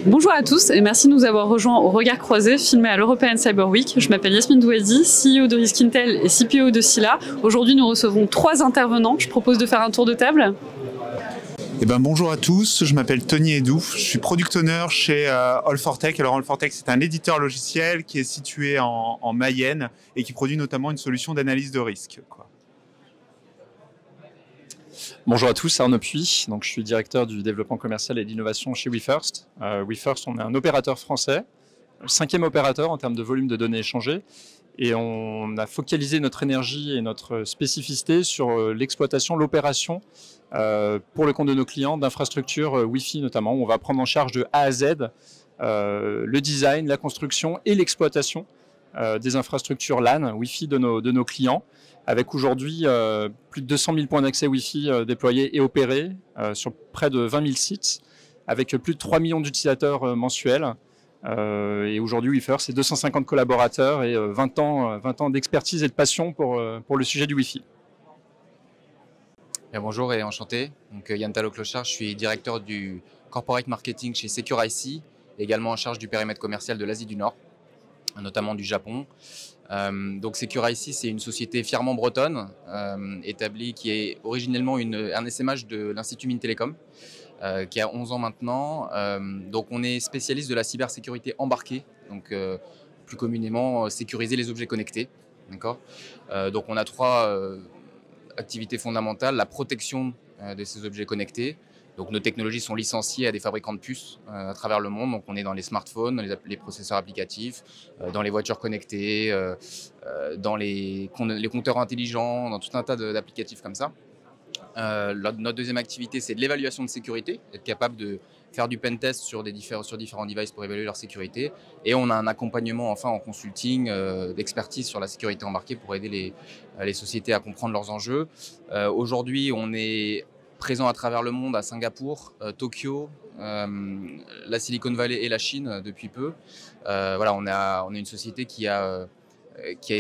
Bonjour à tous et merci de nous avoir rejoints au Regard Croisé, filmé à l'European Cyber Week. Je m'appelle Yasmine Douadi, CEO de Riskintel et CPO de Scylla. Aujourd'hui, nous recevons 3 intervenants. Je propose de faire un tour de table. Bonjour à tous, je m'appelle Tony Edouf, je suis product owner chez All4Tech. Alors All4Tech, c'est un éditeur logiciel qui est situé en Mayenne et qui produit notamment une solution d'analyse de risque. Bonjour à tous, Arnaud Puy, donc je suis directeur du développement commercial et d'innovation chez WeFirst. WeFirst, on est un opérateur français, le 5e opérateur en termes de volume de données échangées, et on a focalisé notre énergie et notre spécificité sur l'exploitation, l'opération pour le compte de nos clients d'infrastructures Wi-Fi notamment, où on va prendre en charge de A à Z le design, la construction et l'exploitation des infrastructures LAN Wi-Fi de nos clients, avec aujourd'hui plus de 200 000 points d'accès Wi-Fi déployés et opérés sur près de 20 000 sites, avec plus de 3 millions d'utilisateurs mensuels. Et aujourd'hui, WeFirst, c'est 250 collaborateurs et 20 ans d'expertise et de passion pour le sujet du Wi-Fi. Bien, bonjour et enchanté. Donc, Yann Talot-Clochard, je suis directeur du corporate marketing chez SecurIC, également en charge du périmètre commercial de l'Asie du Nord, notamment du Japon. Donc SecurIC, c'est une société fièrement bretonne, établie, qui est originellement un SMH de l'Institut Mines Télécom, qui a 11 ans maintenant. Donc on est spécialiste de la cybersécurité embarquée, donc plus communément sécuriser les objets connectés. Donc on a 3 activités fondamentales: la protection de ces objets connectés. Donc nos technologies sont licenciées à des fabricants de puces à travers le monde. Donc on est dans les smartphones, les processeurs applicatifs, dans les voitures connectées, dans les compteurs intelligents, dans tout un tas d'applicatifs comme ça. Notre deuxième activité, c'est de l'évaluation de sécurité, être capable de faire du pentest sur différents devices pour évaluer leur sécurité. Et on a un accompagnement enfin en consulting, d'expertise sur la sécurité embarquée pour aider les sociétés à comprendre leurs enjeux. Aujourd'hui, on est présent à travers le monde, à Singapour, Tokyo, la Silicon Valley et la Chine depuis peu. Voilà, on a une société qui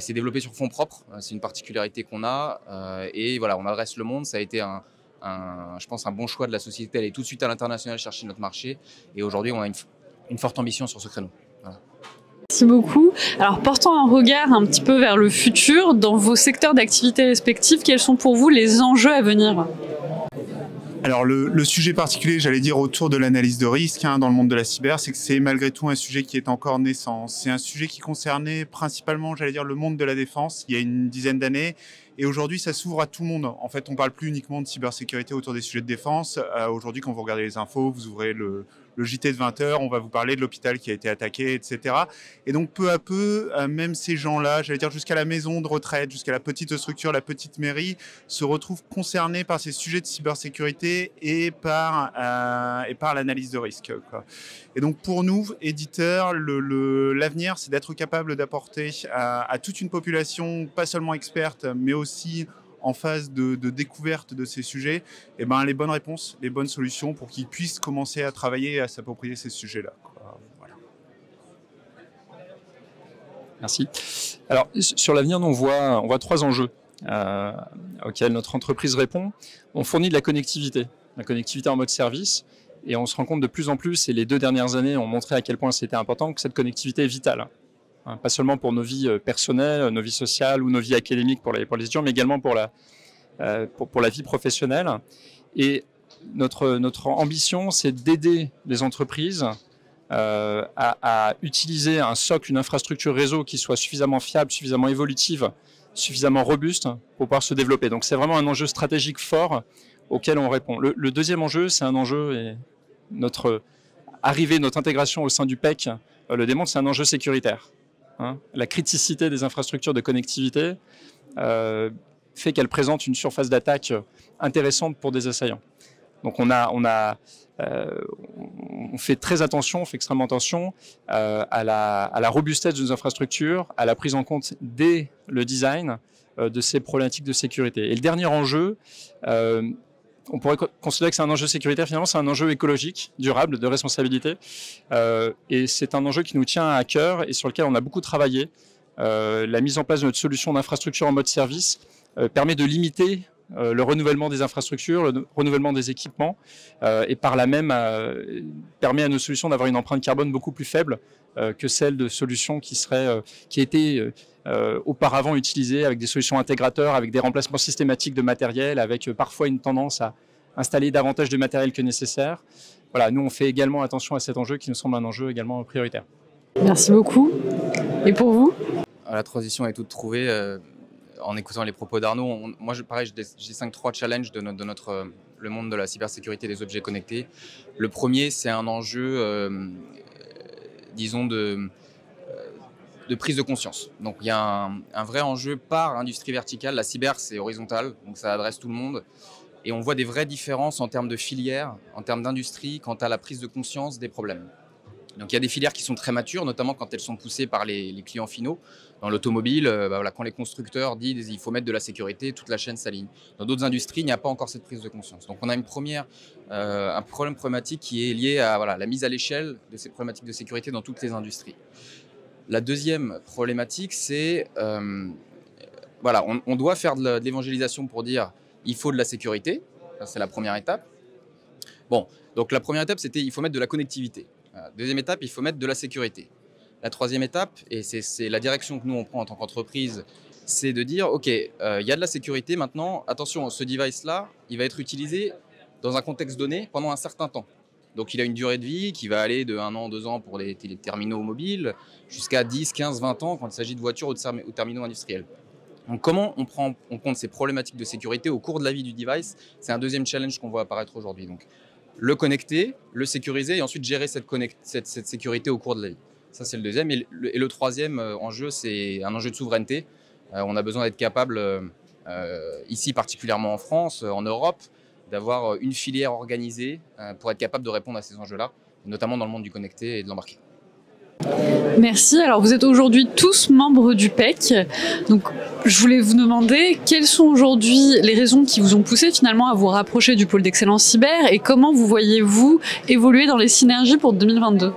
s'est développée sur fonds propres. C'est une particularité qu'on a. Et voilà, on adresse le monde. Ça a été je pense, un bon choix de la société. Elle est tout de suite à l'international chercher notre marché. Et aujourd'hui, on a une forte ambition sur ce créneau. Voilà. Merci beaucoup. Alors, portant un regard un petit peu vers le futur, dans vos secteurs d'activité respectifs, quels sont pour vous les enjeux à venir ? Alors le sujet particulier, j'allais dire, autour de l'analyse de risque dans le monde de la cyber, c'est que c'est malgré tout un sujet qui est encore naissant. C'est un sujet qui concernait principalement, j'allais dire, le monde de la défense il y a une dizaine d'années. Et aujourd'hui, ça s'ouvre à tout le monde. En fait, on ne parle plus uniquement de cybersécurité autour des sujets de défense. Aujourd'hui, quand vous regardez les infos, vous ouvrez le JT de 20h, on va vous parler de l'hôpital qui a été attaqué, etc. Et donc, peu à peu, même ces gens-là, j'allais dire jusqu'à la maison de retraite, jusqu'à la petite structure, la petite mairie, se retrouvent concernés par ces sujets de cybersécurité et par l'analyse de risque, quoi. Et donc, pour nous, éditeurs, l'avenir, c'est d'être capable d'apporter à toute une population, pas seulement experte, mais aussi en phase de découverte de ces sujets, les bonnes réponses, les bonnes solutions pour qu'ils puissent commencer à travailler et à s'approprier ces sujets-là. Voilà. Merci. Alors, sur l'avenir, on voit 3 enjeux auxquels notre entreprise répond. On fournit de la connectivité en mode service, et on se rend compte de plus en plus, et les 2 dernières années ont montré à quel point c'était important, que cette connectivité est vitale. Pas seulement pour nos vies personnelles, nos vies sociales ou nos vies académiques pour les étudiants, mais également pour la vie professionnelle. Et notre ambition, c'est d'aider les entreprises à utiliser un socle, une infrastructure réseau qui soit suffisamment fiable, suffisamment évolutive, suffisamment robuste pour pouvoir se développer. Donc c'est vraiment un enjeu stratégique fort auquel on répond. Le deuxième enjeu, c'est un enjeu, et notre intégration au sein du PEC le démontre, c'est un enjeu sécuritaire. La criticité des infrastructures de connectivité fait qu'elles présentent une surface d'attaque intéressante pour des assaillants. Donc on fait très attention, on fait extrêmement attention à la robustesse de nos infrastructures, à la prise en compte dès le design de ces problématiques de sécurité. Et le dernier enjeu, on pourrait considérer que c'est un enjeu sécuritaire, finalement c'est un enjeu écologique, durable, de responsabilité. Et c'est un enjeu qui nous tient à cœur et sur lequel on a beaucoup travaillé. La mise en place de notre solution d'infrastructure en mode service permet de limiter le renouvellement des infrastructures, le renouvellement des équipements, et par là même permet à nos solutions d'avoir une empreinte carbone beaucoup plus faible que celle de solutions qui étaient auparavant utilisées avec des solutions intégrateurs, avec des remplacements systématiques de matériel, avec parfois une tendance à installer davantage de matériel que nécessaire. Voilà, nous on fait également attention à cet enjeu qui nous semble un enjeu également prioritaire. Merci beaucoup. Et pour vous? La transition est toute trouvée. En écoutant les propos d'Arnaud, moi, pareil, j'ai 5-3 challenges de le monde de la cybersécurité des objets connectés. Le premier, c'est un enjeu, disons, de prise de conscience. Donc, il y a un vrai enjeu par industrie verticale. La cyber, c'est horizontal, donc ça adresse tout le monde. Et on voit des vraies différences en termes de filières, en termes d'industrie, quant à la prise de conscience des problèmes. Donc il y a des filières qui sont très matures, notamment quand elles sont poussées par les clients finaux. Dans l'automobile, voilà, quand les constructeurs disent qu'il faut mettre de la sécurité, toute la chaîne s'aligne. Dans d'autres industries, il n'y a pas encore cette prise de conscience. Donc on a un problème problématique qui est lié à la mise à l'échelle de ces problématiques de sécurité dans toutes les industries. La deuxième problématique, c'est on doit faire de l'évangélisation pour dire il faut de la sécurité. C'est la première étape. Bon, donc la première étape, c'était il faut mettre de la connectivité. Deuxième étape, il faut mettre de la sécurité. La troisième étape, et c'est la direction que nous on prend en tant qu'entreprise, c'est de dire ok, il y a de la sécurité maintenant, attention, ce device-là, il va être utilisé dans un contexte donné pendant un certain temps. Donc il a une durée de vie qui va aller de 1 an, 2 ans pour les terminaux mobiles, jusqu'à 10, 15, 20 ans quand il s'agit de voitures ou de terminaux industriels. Donc comment on prend en compte ces problématiques de sécurité au cours de la vie du device? C'est un deuxième challenge qu'on voit apparaître aujourd'hui. Donc le connecter, le sécuriser et ensuite gérer cette sécurité au cours de la vie. Ça, c'est le deuxième. Et le troisième enjeu, c'est un enjeu de souveraineté. On a besoin d'être capable, ici particulièrement en France, en Europe, d'avoir une filière organisée pour être capable de répondre à ces enjeux-là, notamment dans le monde du connecté et de l'embarqué. Merci. Alors vous êtes aujourd'hui tous membres du PEC. Donc je voulais vous demander quelles sont aujourd'hui les raisons qui vous ont poussé finalement à vous rapprocher du pôle d'excellence cyber et comment vous voyez-vous évoluer dans les synergies pour 2022?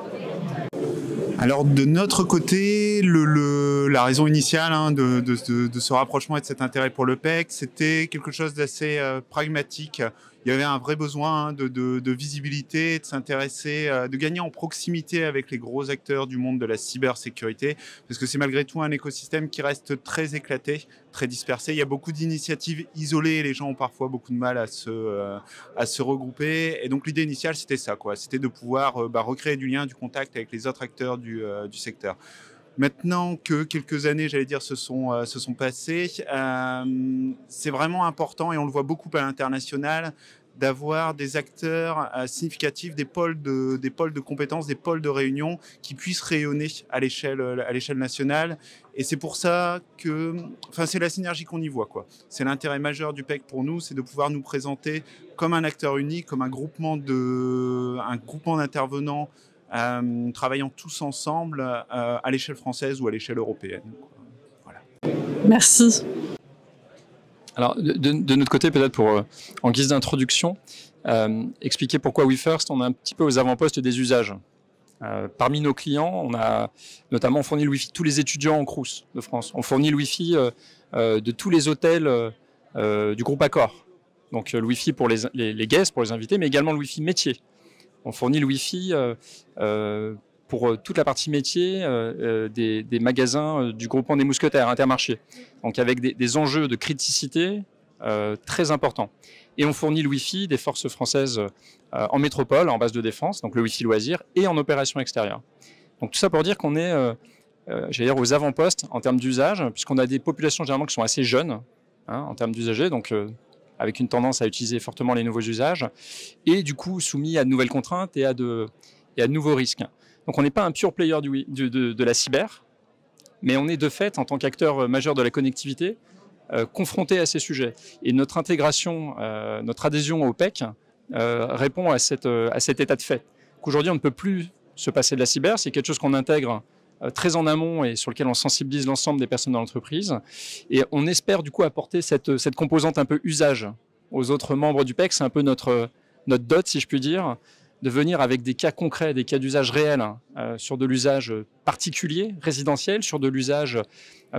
Alors de notre côté, la raison initiale de ce rapprochement et de cet intérêt pour le PEC, c'était quelque chose d'assez pragmatique. Il y avait un vrai besoin de visibilité, de s'intéresser, de gagner en proximité avec les gros acteurs du monde de la cybersécurité, parce que c'est malgré tout un écosystème qui reste très éclaté, très dispersé. Il y a beaucoup d'initiatives isolées, les gens ont parfois beaucoup de mal à se regrouper. Et donc l'idée initiale, c'était ça, quoi. C'était de pouvoir recréer du lien, du contact avec les autres acteurs du secteur. Maintenant que quelques années, j'allais dire, se sont passées, c'est vraiment important, et on le voit beaucoup à l'international, d'avoir des acteurs significatifs, des pôles de compétences, des pôles de réunion qui puissent rayonner à l'échelle nationale. Et c'est pour ça que, c'est la synergie qu'on y voit, quoi. C'est l'intérêt majeur du PEC pour nous, c'est de pouvoir nous présenter comme un acteur unique, comme un groupement d'intervenants travaillant tous ensemble à l'échelle française ou à l'échelle européenne. Voilà. Merci. Alors, de notre côté, peut-être en guise d'introduction, expliquer pourquoi WeFirst, on est un petit peu aux avant-postes des usages. Parmi nos clients, on a notamment fourni le Wi-Fi de tous les étudiants en Crous de France. On fournit le Wi-Fi de tous les hôtels du groupe Accor. Donc le Wi-Fi pour les guests, pour les invités, mais également le Wi-Fi métier. On fournit le Wi-Fi pour toute la partie métier des magasins du groupement des Mousquetaires, Intermarché. Donc avec des enjeux de criticité très importants. Et on fournit le Wi-Fi des forces françaises en métropole, en base de défense, donc le Wi-Fi loisir, et en opération extérieure. Donc tout ça pour dire qu'on est, aux avant-postes en termes d'usage, puisqu'on a des populations généralement qui sont assez jeunes en termes d'usagers, donc avec une tendance à utiliser fortement les nouveaux usages, et du coup soumis à de nouvelles contraintes et à de nouveaux risques. Donc on n'est pas un pure player de la cyber, mais on est de fait, en tant qu'acteur majeur de la connectivité, confronté à ces sujets. Et notre intégration, notre adhésion au PEC répond à cet état de fait. Qu'aujourd'hui, on ne peut plus se passer de la cyber, c'est quelque chose qu'on intègre très en amont et sur lequel on sensibilise l'ensemble des personnes dans l'entreprise. Et on espère du coup apporter cette composante un peu usage aux autres membres du PEC. C'est un peu notre dot, si je puis dire, de venir avec des cas concrets, des cas d'usage réels sur de l'usage particulier, résidentiel, sur de l'usage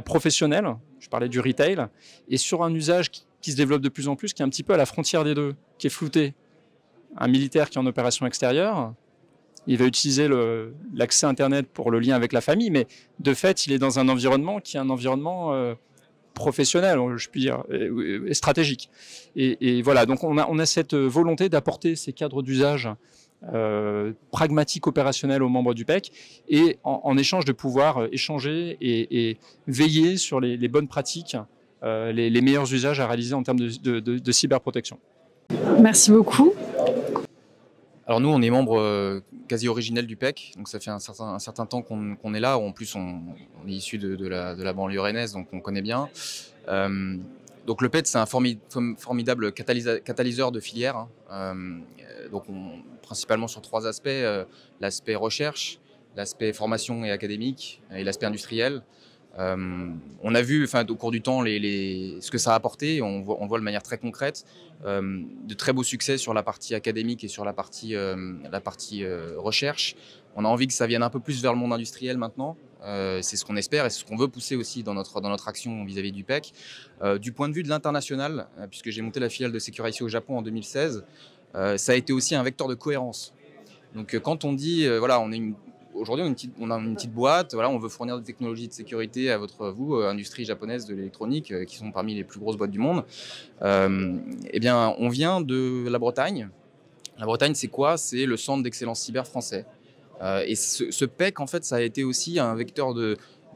professionnel, je parlais du retail, et sur un usage qui se développe de plus en plus, qui est un petit peu à la frontière des deux, qui est flouté. Un militaire qui est en opération extérieure, il va utiliser l'accès Internet pour le lien avec la famille, mais de fait, il est dans un environnement qui est un environnement professionnel, je puis dire, et stratégique. Et voilà, donc on a cette volonté d'apporter ces cadres d'usage pragmatiques, opérationnels aux membres du PEC, et en échange de pouvoir échanger et veiller sur les bonnes pratiques, les meilleurs usages à réaliser en termes de cyberprotection. Merci beaucoup. Alors nous, on est membre quasi originel du PEC, donc ça fait un certain temps qu'on est là. En plus, on est issu de la banlieue rennaise, donc on connaît bien. Donc le PEC, c'est un formidable catalyseur de filière. Donc principalement sur 3 aspects, l'aspect recherche, l'aspect formation et académique et l'aspect industriel. On a vu au cours du temps ce que ça a apporté, on voit de manière très concrète de très beaux succès sur la partie académique et sur la partie recherche. On a envie que ça vienne un peu plus vers le monde industriel maintenant, c'est ce qu'on espère et c'est ce qu'on veut pousser aussi dans notre action vis-à-vis du PEC. Du point de vue de l'international, puisque j'ai monté la filiale de SecurIC au Japon en 2016, ça a été aussi un vecteur de cohérence. Donc quand on dit, voilà, aujourd'hui, on a une petite boîte, voilà, on veut fournir des technologies de sécurité à vous, industrie japonaise de l'électronique, qui sont parmi les plus grosses boîtes du monde. Eh bien, on vient de la Bretagne. La Bretagne, c'est quoi? C'est le centre d'excellence cyber français. Et ce PEC, en fait, ça a été aussi un vecteur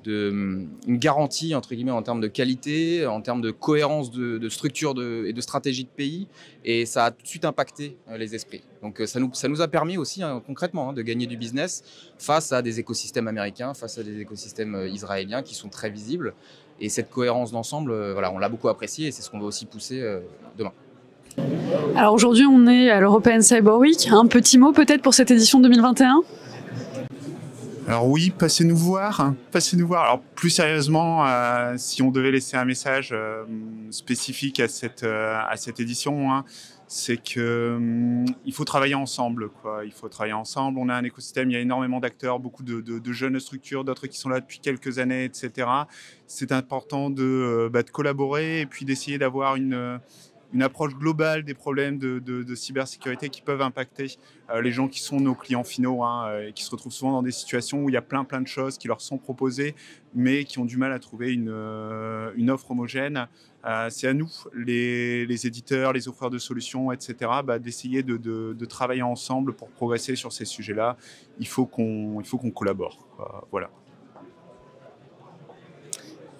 une garantie, entre guillemets, en termes de qualité, en termes de cohérence de structure et de stratégie de pays. Et ça a tout de suite impacté les esprits. Donc ça nous a permis aussi, concrètement, de gagner du business face à des écosystèmes américains, face à des écosystèmes israéliens qui sont très visibles. Et cette cohérence d'ensemble, voilà, on l'a beaucoup appréciée et c'est ce qu'on va aussi pousser demain. Alors aujourd'hui, on est à l'European Cyber Week. Un petit mot peut-être pour cette édition 2021 ? Alors oui, passez-nous voir. Passez-nous voir. Alors plus sérieusement, si on devait laisser un message spécifique à cette édition, c'est que il faut travailler ensemble, quoi. Il faut travailler ensemble. On a un écosystème, il y a énormément d'acteurs, beaucoup de jeunes structures, d'autres qui sont là depuis quelques années, etc. C'est important de collaborer et puis d'essayer d'avoir une approche globale des problèmes de cybersécurité qui peuvent impacter les gens qui sont nos clients finaux, et qui se retrouvent souvent dans des situations où il y a plein de choses qui leur sont proposées, mais qui ont du mal à trouver une offre homogène. C'est à nous, les éditeurs, les offreurs de solutions, etc., d'essayer de travailler ensemble pour progresser sur ces sujets-là. Il faut qu'on collabore. Voilà.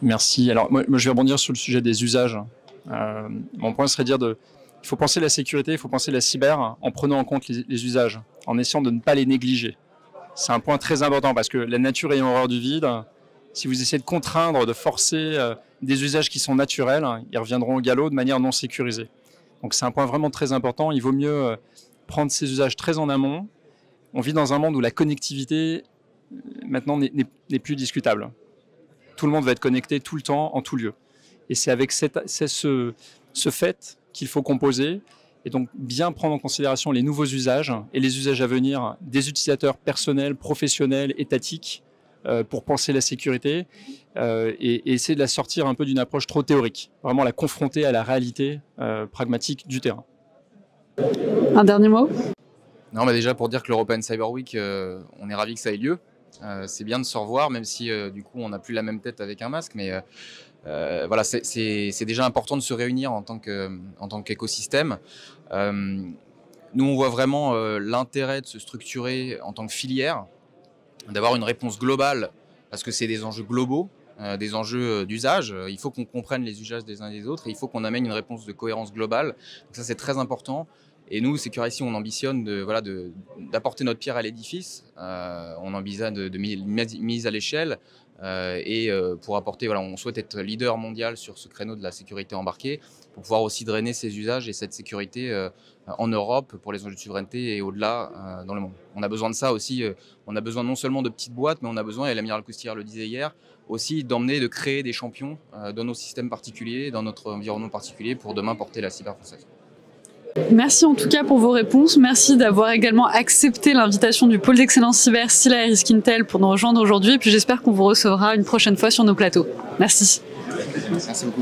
Merci. Alors, moi, je vais rebondir sur le sujet des usages. Mon point serait de dire il faut penser la sécurité, il faut penser la cyber en prenant en compte les usages, en essayant de ne pas les négliger. C'est un point très important parce que la nature ayant horreur du vide, si vous essayez de contraindre, de forcer des usages qui sont naturels, ils reviendront au galop de manière non sécurisée. Donc c'est un point vraiment très important. Il vaut mieux prendre ces usages très en amont. On vit dans un monde où la connectivité maintenant n'est plus discutable. Tout le monde va être connecté tout le temps, en tout lieu. Et c'est avec ce fait qu'il faut composer et donc bien prendre en considération les nouveaux usages et les usages à venir des utilisateurs personnels, professionnels, étatiques pour penser la sécurité et essayer de la sortir un peu d'une approche trop théorique, vraiment la confronter à la réalité pragmatique du terrain. Un dernier mot ? Non, déjà pour dire que l'European Cyber Week, on est ravis que ça ait lieu. C'est bien de se revoir, même si du coup on n'a plus la même tête avec un masque, mais voilà, c'est déjà important de se réunir en tant qu'écosystème. Nous, on voit vraiment l'intérêt de se structurer en tant que filière, d'avoir une réponse globale, parce que c'est des enjeux globaux, des enjeux d'usage. Il faut qu'on comprenne les usages des uns et des autres et il faut qu'on amène une réponse de cohérence globale. Donc ça, c'est très important. Et nous, SecurIC, on ambitionne d'apporter notre pierre à l'édifice. On ambitionne de mise à l'échelle et pour apporter, on souhaite être leader mondial sur ce créneau de la sécurité embarquée pour pouvoir aussi drainer ces usages et cette sécurité en Europe pour les enjeux de souveraineté et au-delà dans le monde. On a besoin de ça aussi. On a besoin non seulement de petites boîtes, mais on a besoin, et l'amiral Coustillard le disait hier, aussi de créer des champions dans nos systèmes particuliers, dans notre environnement particulier pour demain porter la cyber française. Merci en tout cas pour vos réponses. Merci d'avoir également accepté l'invitation du pôle d'excellence cyber Scylla et Risk Intel pour nous rejoindre aujourd'hui. Et puis j'espère qu'on vous recevra une prochaine fois sur nos plateaux. Merci. Merci beaucoup.